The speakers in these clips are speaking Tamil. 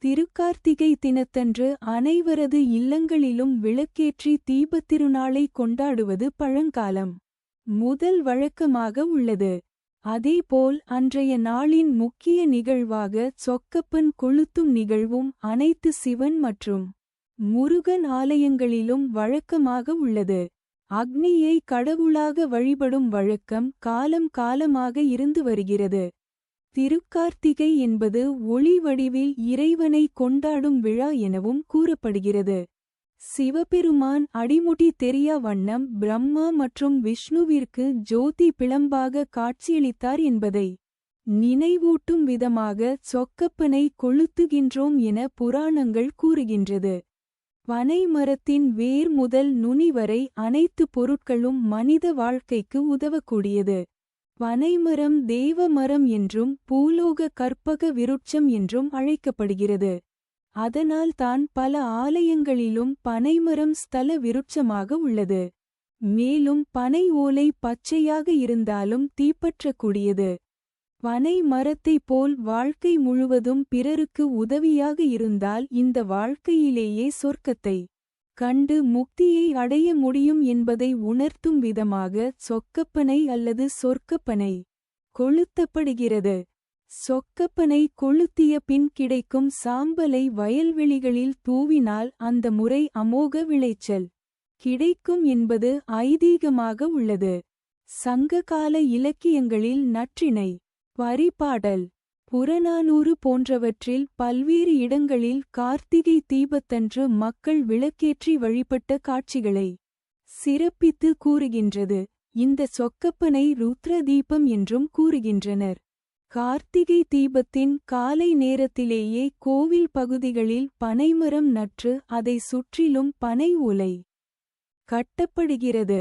திருக்கார்த்திகை தினத்தன்று அனைவரது இல்லங்களிலும் விளக்கேற்றி தீபத்திருநாளை கொண்டாடுவது பழங்காலம் முதல் வழக்கமாக உள்ளது. அதேபோல் அன்றைய நாளின் முக்கிய நிகழ்வாக சொக்கப்பன் கொளுத்தும் நிகழ்வும் அனைத்து சிவன் மற்றும் முருகன் ஆலயங்களிலும் வழக்கமாக உள்ளது. அக்னியை கடவுளாக வழிபடும் வழக்கம் காலம் காலமாக இருந்து வருகிறது. திருக்கார்த்திகை என்பது ஒளி வடிவில் இறைவனை கொண்டாடும் விழா எனவும் கூறப்படுகிறது. சிவபெருமான் அடிமுடி தெரியா வண்ணம் பிரம்மா மற்றும் விஷ்ணுவிற்கு ஜோதி பிளம்பாக காட்சியளித்தார் என்பதை நினைவூட்டும் விதமாக சொக்கப்பனை கொளுத்துகின்றோம் என புராணங்கள் கூறுகின்றது. பனை மரத்தின் வேர் முதல் நுனி வரை அனைத்து பொருட்களும் மனித வாழ்க்கைக்கு உதவக்கூடியது. பனைமரம் தேவ மரம் என்றும் பூலோக கற்பக விருட்சம் என்றும் அழைக்கப்படுகிறது. அதனால் தான் பல ஆலயங்களிலும் பனைமரம் ஸ்தல விருட்சமாக உள்ளது. மேலும் பனை ஓலை பச்சையாக இருந்தாலும் தீப்பற்றக்கூடியது. பனை மரத்தைப் போல் வாழ்க்கை முழுவதும் பிறருக்கு உதவியாக இருந்தால் இந்த வாழ்க்கையிலேயே சொர்க்கத்தை கண்டு முக்தியை அடைய முடியும் என்பதை உணர்த்தும் விதமாக சொக்கப்பனை அல்லது சொர்க்கப்பனை கொளுத்தப்படுகிறது. சொக்கப்பனை கொளுத்திய பின் கிடைக்கும் சாம்பலை வயல்வெளிகளில் தூவினால் அந்த முறை அமோக விளைச்சல் கிடைக்கும் என்பது ஐதீகமாக உள்ளது. சங்ககால இலக்கியங்களில் நற்றிணை, பரிபாடல், புறநானூறு போன்றவற்றில் பல்வேறு இடங்களில் கார்த்திகை தீபத்தன்று மக்கள் விளக்கேற்றி வழிபட்ட காட்சிகளை சிறப்பித்து கூறுகின்றது. இந்த சொக்கப்பனை ருத்ர தீபம் என்றும் கூறுகின்றனர். கார்த்திகை தீபத்தின் காலை நேரத்திலேயே கோவில் பகுதிகளில் பனைமரம் நற்று அதை சுற்றிலும் பனை ஓலை கட்டப்படுகிறது.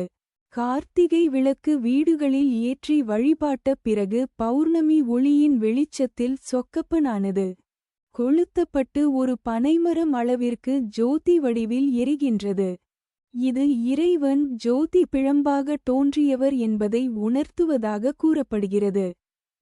கார்த்திகை விளக்கு வீடுகளில் ஏற்றி வழிபாட்ட பிறகு பௌர்ணமி ஒளியின் வெளிச்சத்தில் சொக்கப்பனானது கொளுத்தப்பட்டு ஒரு பனைமரம் அளவிற்கு ஜோதி வடிவில் எரிகின்றது. இது இறைவன் ஜோதி பிழம்பாக தோன்றியவர் என்பதை உணர்த்துவதாக கூறப்படுகிறது.